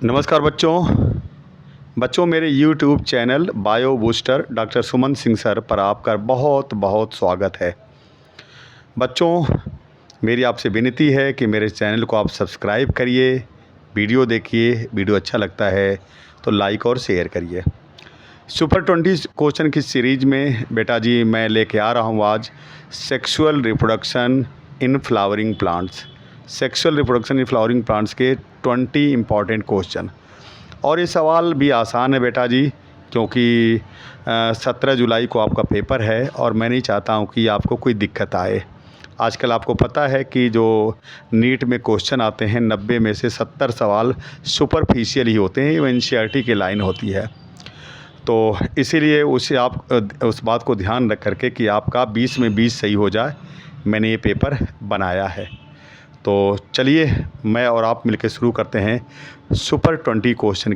नमस्कार बच्चों मेरे YouTube channel bio booster doctor Suman Singh sir पर आपका बहुत बहुत स्वागत है। बच्चों, मेरी आपसे विनती है कि मेरे चैनल को आप सब्सक्राइब करिए, वीडियो देखिए, वीडियो अच्छा लगता है तो लाइक और शेयर करिए। सुपर 20 क्वेश्चन की सीरीज में बेटा जी मैं लेके आ रहा हूँ आज sexual reproduction in flowering plants. Sexual reproduction in flowering plants के 20 इम्पॉर्टेंट क्वेश्चन। और ये सवाल भी आसान है बेटा जी, क्योंकि 17 जुलाई को आपका पेपर है और मैं नहीं चाहता हूँ कि आपको कोई दिक्कत आए। आजकल आपको पता है कि जो नीट में क्वेश्चन आते हैं 90 में से 70 सवाल सुपरफिशियल ही होते हैं, वो एनसीईआरटी की लाइन होती है। तो इसीलिए उसे आप उस बात को ध्यान रख करके कि आपका 20 में 20 सही हो जाए, मैंने ये पेपर बनाया है। तो चलिए मैं और आप मिलकर शुरू करते हैं सुपर 20 क्वेश्चन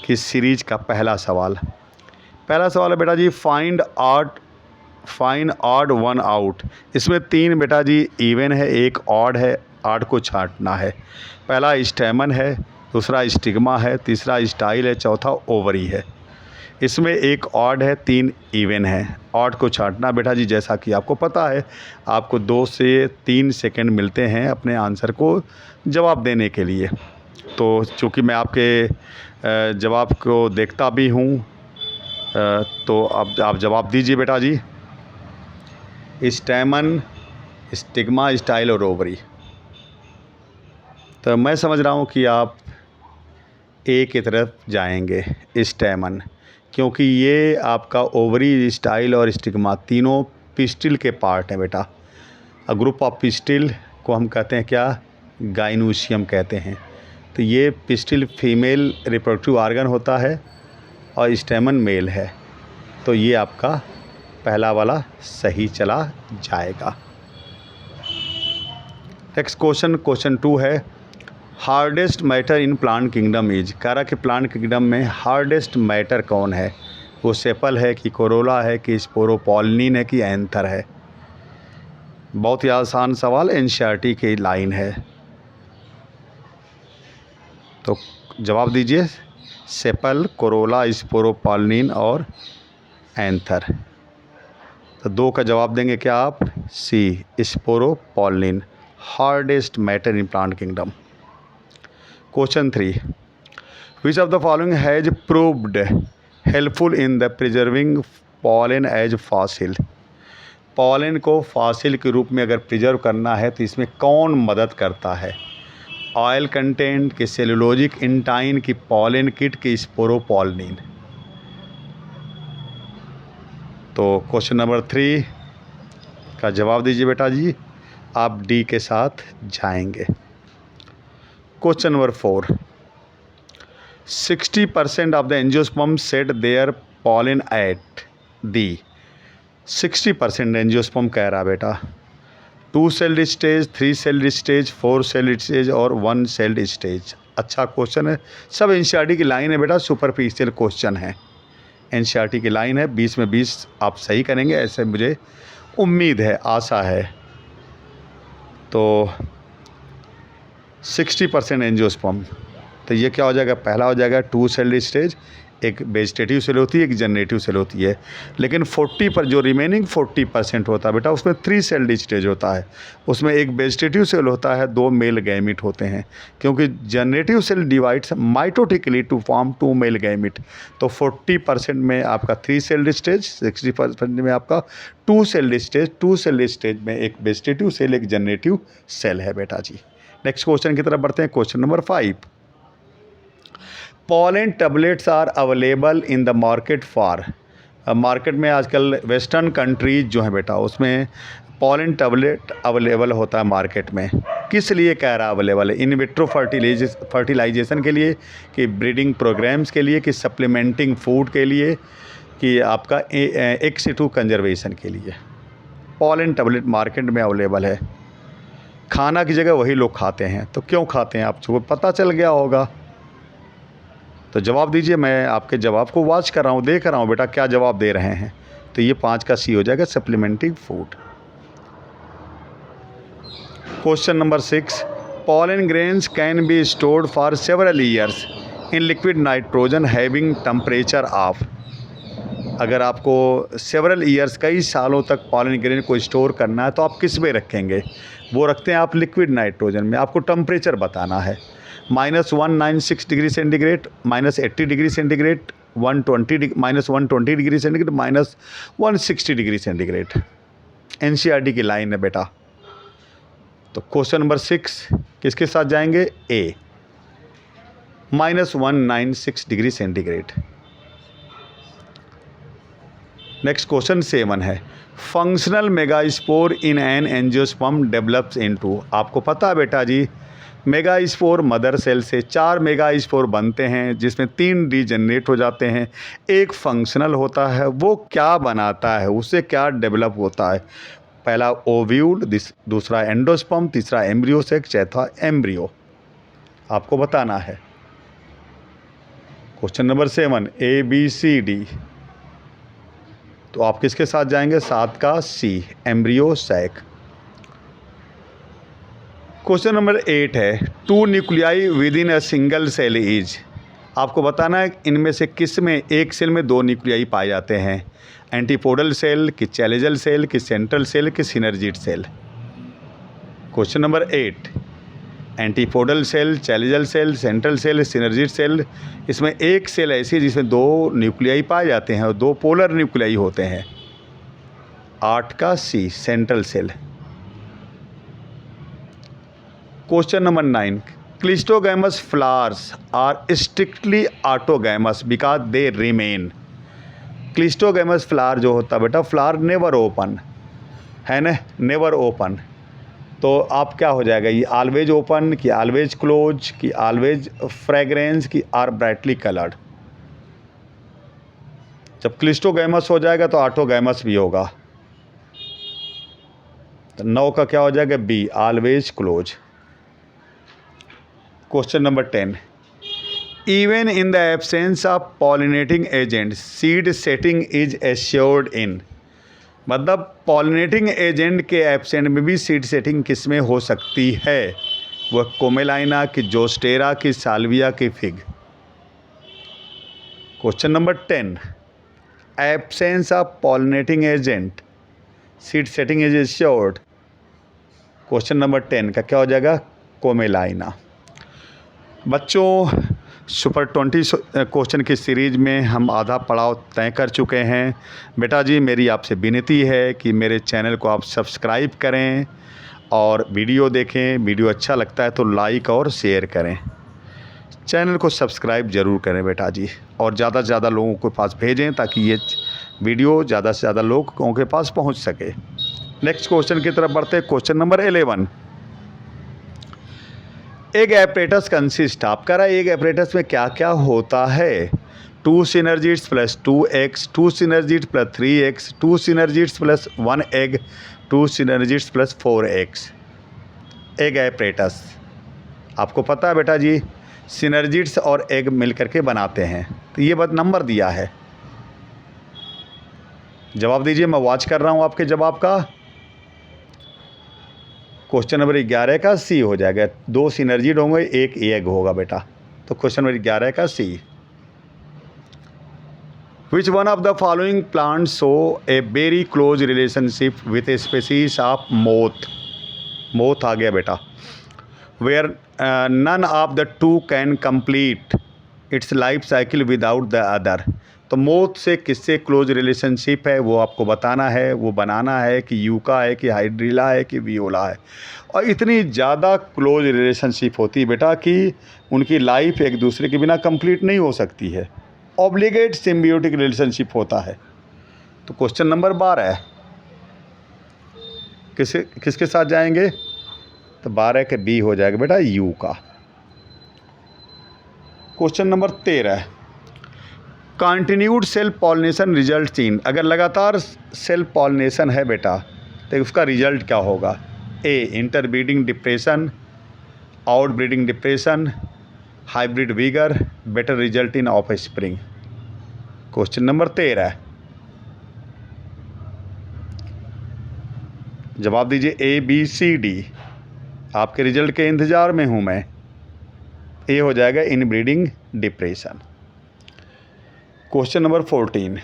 की सीरीज का पहला सवाल है बेटा जी, फाइंड ऑड वन आउट। इसमें 3 बेटा जी इवन है, एक ऑड है, ऑड को छांटना है। पहला स्टेमन है, दूसरा स्टिग्मा है, तीसरा स्टाइल है, चौथा ओवरी है। इसमें एक ऑड है, 3 इवन है। ऑड को छांटना बेटा जी, जैसा कि आपको पता है, आपको 2 से 3 सेकंड मिलते हैं अपने आंसर को जवाब देने के लिए। तो चूँकि मैं आपके जवाब को देखता भी हूँ, तो अब आप जवाब दीजिए बेटा जी। स्टेमन, स्टिग्मा, स्टाइल और ओवरी। तो मैं समझ रहा हूँ कि आप ए की तरफ जाएंगे, स्टेमन, क्योंकि ये आपका ओवरी, स्टाइल और स्टिग्मा तीनों पिस्टिल के पार्ट हैं बेटा। ग्रुप ऑफ पिस्टिल को हम कहते हैं क्या? गाइनोसियम कहते हैं। तो ये पिस्टिल फीमेल रिप्रोडक्टिव ऑर्गन होता है और स्टेमन मेल है। तो ये आपका पहला वाला सही चला जाएगा। नेक्स्ट क्वेश्चन 2 है, hardest matter in plant kingdom is. कह रहा कि प्लांट किंगडम में हार्डेस्ट मैटर कौन है? वो सेपल है कि कोरोला है कि स्पोरोपोलिन है कि एंथर है? बहुत ही आसान सवाल, एनसीईआरटी की लाइन है। तो जवाब दीजिए, सेपल, कोरोला, स्पोरोपोलिन और एंथर। तो 2 का जवाब देंगे क्या आप? C, sporopollenin, hardest matter in plant kingdom. Question 3, which of the following has proved helpful in the preserving pollen as fossil. Pollen को फॉसिल के रूप में अगर प्रिजर्व करना है तो इसमें कौन मदद करता है? ऑयल कंटेंट की, सेलुलोजिक इंटाइन की, पॉलन किट की, स्पोरोपोलिन। तो क्वेश्चन नंबर 3 का जवाब दीजिए बेटा जी, आप डी के साथ जाएंगे। Question number 4, 60% of the angiosperm shed their pollen at the. 60% angiosperm कह रहा बेटा 2 celled stage, 3 celled stage, 4 celled stage और 1 सेल्ड स्टेज। अच्छा क्वेश्चन है, सब एनसीईआरटी की लाइन है बेटा, सुपरफिशियल क्वेश्चन है, एनसीईआरटी की लाइन है। 20 में 20 आप सही करेंगे, ऐसे मुझे उम्मीद है, आशा है। तो 60% एंजियोस्पर्म, तो ये क्या हो जाएगा? पहला हो जाएगा 2 सेल्ड स्टेज, एक वेजिटेटिव सेल होती है, एक जनरेटिव सेल होती है। लेकिन 40 पर जो रिमेनिंग 40% होता है बेटा, उसमें 3 सेल्ड स्टेज होता है। उसमें एक वेजिटेटिव सेल होता है, 2 मेल गैमिट होते हैं, क्योंकि generative cell divides mitotically to form 2 male gamete. तो 40% में आपका 3 सेल्ड स्टेज, 60% में आपका 2 सेल्ड स्टेज। 2 सेल्ड स्टेज में एक वेजिटेटिव सेल, एक जनरेटिव सेल है बेटा जी। नेक्स्ट क्वेश्चन की तरफ बढ़ते हैं। Question number 5, pollen tablets are available in the market for. Market में आजकल वेस्टर्न कंट्रीज जो हैं बेटा, उसमें पॉलन टैबलेट अवेलेबल होता है मार्केट में। किस लिए कह रहा अवेलेबल है? इन विट्रो फर्टिलाइजेशन के लिए, कि ब्रीडिंग प्रोग्राम्स के लिए, कि सप्लीमेंटिंग फूड के लिए, कि आपका एक्स सिटू कंजर्वेशन के लिए। पॉलन टैबलेट मार्केट में अवेलेबल है। खाना की जगह वही लोग खाते हैं, तो क्यों खाते हैं आपको पता चल गया होगा। तो जवाब दीजिए, मैं आपके जवाब को वॉच कर रहा हूँ, देख रहा हूँ बेटा क्या जवाब दे रहे हैं। तो ये 5 का सी हो जाएगा, supplementing food. Question number 6, pollen grains can be stored for several years in liquid nitrogen having temperature of। अगर आपको सेवरल ईयर्स कई सालों तक पॉलन ग्रेन को स्टोर करना है तो आप किस में रखेंगे? वो रखते हैं आप लिक्विड नाइट्रोजन में। आपको टेम्परेचर बताना है, -196 degree centigrade, -80 degree centigrade, -120 degree centigrade, -160 degree centigrade. NCERT की लाइन है बेटा। तो क्वेश्चन नंबर 6 किसके साथ जाएंगे? ए, -196 डिग्री सेंटीग्रेड। नेक्स्ट क्वेश्चन 7 है, functional megaspore in an angiosperm develops into. आपको पता है बेटा जी, मेगास्पोर मदर सेल से 4 मेगास्पोर बनते हैं जिसमें 3 रीजनरेट हो जाते हैं, एक फंक्शनल होता है। वो क्या बनाता है, उससे क्या डेवलप होता है? पहला ओव्यूल, दूसरा एंडोस्पर्म, तीसरा एम्ब्रियो सेक, चौथा एम्ब्रियो। आपको बताना है। Question number 7 A B C D. तो आप किसके साथ जाएंगे? 7 का C, embryo sac. Question number 8 है, 2 nuclei within a single cell is. आपको बताना है इनमें से किस में एक सेल में 2 न्यूक्लियाई पाए जाते हैं? एंटीपोडल सेल कि चैलेजल सेल कि सेंट्रल सेल कि synergid cell. Question number 8, antipodal cell, chalazal cell, central cell, synergid cell. इसमें एक सेल ऐसी है जिसमें 2 न्यूक्लियाई पाए जाते हैं और 2 पोलर न्यूक्लियाई होते हैं। 8 का C, central cell. Question number 9, cleistogamous flowers are strictly autogamous because they remain. Cleistogamous flower जो होता है बेटा, फ्लावर नेवर ओपन है ना, नेवर ओपन। तो आप क्या हो जाएगा, ये ऑलवेज ओपन कि ऑलवेज क्लोज कि ऑलवेज फ्रेग्रेंस कि आर ब्राइटली कलर्ड। जब क्लिस्टोगैमस हो जाएगा तो ऑटोगैमस भी होगा। तो 9 का क्या हो जाएगा? B, always close. Question number 10, even in the absence of pollinating agent seed setting is assured in. मतलब पॉलिनेटिंग एजेंट के एब्सेंट में भी सीड सेटिंग किस में हो सकती है? वह कोमेलाइना की जोस्टेरा की साल्विया की fig. Question number 10, absence of pollinating agent seed setting is assured. Question number 10 का क्या हो जाएगा? कोमेलाइना। बच्चों, सुपर 20 क्वेश्चन की सीरीज़ में हम आधा पड़ाव तय कर चुके हैं। बेटा जी, मेरी आपसे विनती है कि मेरे चैनल को आप सब्सक्राइब करें और वीडियो देखें। वीडियो अच्छा लगता है तो लाइक और शेयर करें। चैनल को सब्सक्राइब ज़रूर करें बेटा जी, और ज़्यादा से ज़्यादा लोगों के पास भेजें ताकि ये वीडियो ज़्यादा से ज़्यादा लोगों के पास पहुँच सके। नेक्स्ट क्वेश्चन की तरफ बढ़ते हैं। Question number 11, egg apparatus consist. आप कह रहा है एग एपरेटस में क्या क्या होता है? 2 synergids plus 2 eggs, 2 synergids plus 3 eggs, 2 synergids plus 1 egg, 2 synergids plus 4 eggs. Egg apparatus आपको पता है बेटा जी, सिनर्जिड्स और एग मिलकर के बनाते हैं। तो ये बात नंबर दिया है। जवाब दीजिए, मैं वॉच कर रहा हूँ आपके जवाब का। क्वेश्चन नंबर 11 का सी हो जाएगा। 2 सिनर्जिड होंगे, 1 एग होगा बेटा। तो क्वेश्चन नंबर 11 का C. Which one of the following plants show a very close relationship with a species of moth. Moth आ गया बेटा। Where none of the 2 can complete its life cycle without the other. तो moth से किससे close relationship है वो आपको बताना है। वो बनाना है कि यूका है कि हाइड्रिला है कि वियोला है। और इतनी ज़्यादा क्लोज रिलेशनशिप होती है बेटा कि उनकी लाइफ एक दूसरे के बिना कंप्लीट नहीं हो सकती है। ऑब्लिगेट सिम्बियोटिक रिलेशनशिप होता है। तो क्वेश्चन नंबर 12 है, किसके साथ जाएंगे? तो 12 के बी हो जाएगा बेटा, यू का। Question number 13, continued self pollination result in. अगर लगातार सेल्फ पॉलिनेशन है बेटा तो उसका रिजल्ट क्या होगा? A, interbreeding depression, out breeding depression, hybrid vigour, better result in offspring. Question number 13, जवाब दीजिए ए बी सी डी। आपके रिजल्ट के इंतज़ार में हूँ मैं। ये हो जाएगा inbreeding depression. Question number 14,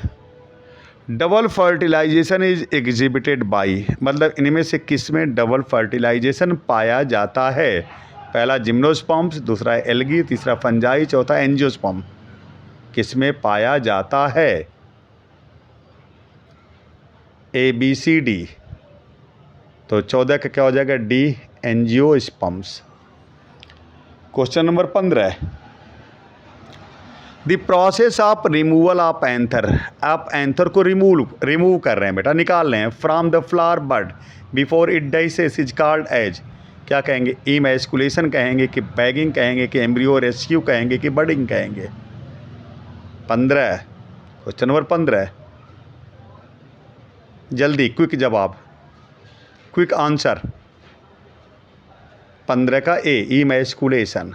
double fertilisation is exhibited by, मतलब इनमें से किस में डबल फर्टिलाइजेशन पाया जाता है? पहला जिम्नोस्पर्म्स, दूसरा एल्गी, तीसरा फंजाई, चौथा एंजियोस्पर्म। किस में पाया जाता है? A B C D. तो 14 का क्या हो जाएगा? D, angiosperms. Question number 15, the process of removal of anther, आप एंथर को रिमूव कर रहे हैं बेटा, निकाल रहे हैं from the flower bud before it dehisces is called as, क्या कहेंगे? इमैस्कुलेशन कहेंगे कि बैगिंग कहेंगे कि एम्ब्रियो रेस्क्यू कहेंगे कि बडिंग कहेंगे? 15, क्वेश्चन नंबर 15, जल्दी क्विक जवाब, क्विक आंसर। 15 का ए, इमैस्कुलेशन।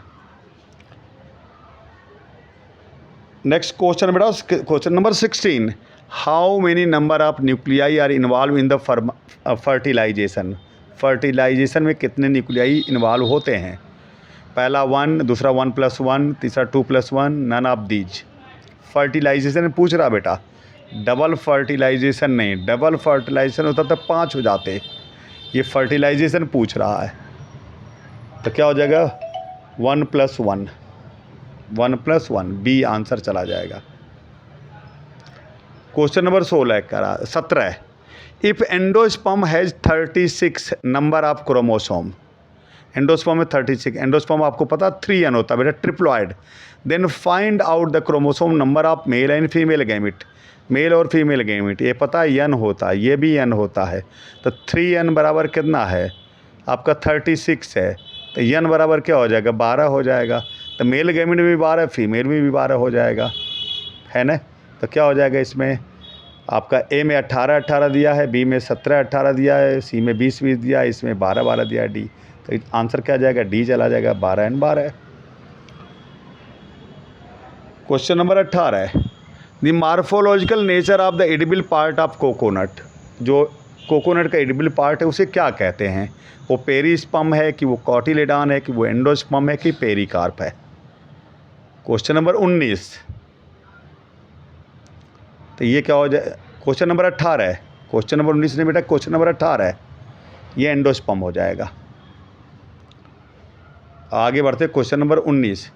नेक्स्ट क्वेश्चन बेटा, question number 16, how many number of nuclei are involved in the fertilization, fertilization में कितने न्यूक्लियाई इन्वॉल्व होते हैं? पहला 1, दूसरा 1+1, तीसरा 2+1, नन ऑफ दीज। फर्टिलाइजेशन पूछ रहा बेटा, डबल फर्टिलाइजेशन नहीं, डबल फर्टिलाइजेशन होता तो 5 हो जाते, ये फर्टिलाइजेशन पूछ रहा है। तो क्या हो जाएगा? 1+1, 1+1, बी आंसर चला जाएगा। Question number 17, if endosperm has 36 number of chromosome, endosperm में 36, एंडोस्पर्म आपको पता 3n होता है बेटा, triploid, then find out the chromosome number of male and female gamete, male और फीमेल गैमिट, ये पता है n होता है, ये भी n होता है। तो 3n बराबर कितना है? आपका 36 है, तो n बराबर क्या हो जाएगा? 12 हो जाएगा। तो मेल गैमिट में भी 12, फीमेल में भी 12 हो जाएगा, है ना? तो क्या हो जाएगा इसमें? आपका ए में 18 दिया है, बी में 17-18 दिया है, सी में 20-20 दिया है, इसमें 12-12 दिया है, डी। तो आंसर क्या जाएगा? डी चला जाएगा, 12n12। Question number 18, the morphological nature of the edible part of coconut, जो कोकोनट का एडिबल पार्ट है उसे क्या कहते हैं? वो पेरिस्पर्म है कि वो कॉटिलेडॉन है कि वो एंडोस्पर्म है कि पेरिकार्प है? क्वेश्चन नंबर 19, तो ये क्या हो जाए? क्वेश्चन नंबर 18 है, क्वेश्चन नंबर 19 नहीं बेटा, क्वेश्चन नंबर 18 है, ये एंडोस्पर्म हो जाएगा। आगे बढ़ते question number 19,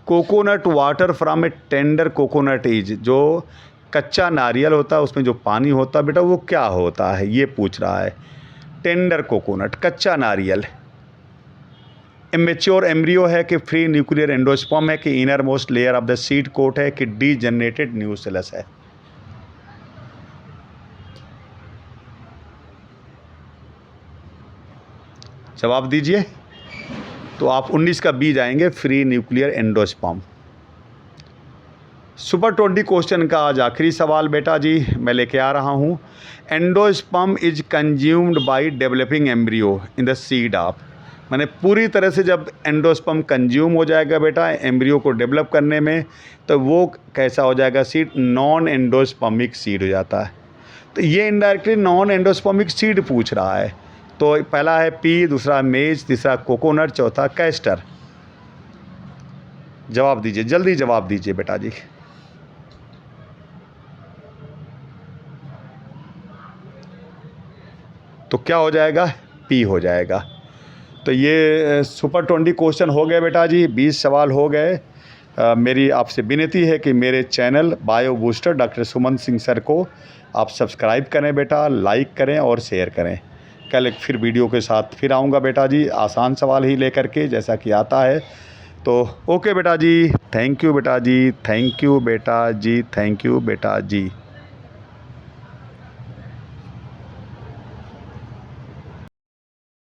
coconut water from A tender coconut is, जो कच्चा नारियल होता है उसमें जो पानी होता है बेटा वो क्या होता है? ये पूछ रहा है। टेंडर कोकोनट, कच्चा नारियल। इमेच्योर एम्ब्रियो है कि फ्री न्यूक्लियर एंडोस्पर्म है कि inner most layer of the seed coat है कि डीजनरेटेड न्यूसेलस है? जवाब दीजिए। तो आप 19 का बी जाएंगे, free nuclear endosperm. Super 20 question का आज आखिरी सवाल बेटा जी मैं लेके आ रहा हूँ। Endosperm is consumed by developing embryo in the seed of, माने पूरी तरह से जब एंडोस्पर्म कंज्यूम हो जाएगा बेटा एम्ब्रियो को डेवलप करने में, तो वो कैसा हो जाएगा? सीड नॉन एंडोस्पर्मिक सीड हो जाता है। तो ये इनडायरेक्टली नॉन एंडोस्पर्मिक सीड पूछ रहा है। तो पहला है पी, दूसरा मेज, तीसरा कोकोनट, चौथा कैस्टर। जवाब दीजिए, जल्दी जवाब दीजिए बेटा जी। तो क्या हो जाएगा? पी हो जाएगा। तो ये सुपर 20 क्वेश्चन हो गए बेटा जी, 20 सवाल हो गए। मेरी आपसे विनती है कि मेरे channel bio booster doctor Suman Singh sir को आप सब्सक्राइब करें बेटा, लाइक करें और शेयर करें। कल एक फिर वीडियो के साथ फिर आऊँगा बेटा जी, आसान सवाल ही लेकर के जैसा कि आता है। तो ओके बेटा जी, थैंक यू बेटा जी, थैंक यू बेटा जी, थैंक यू बेटा जी।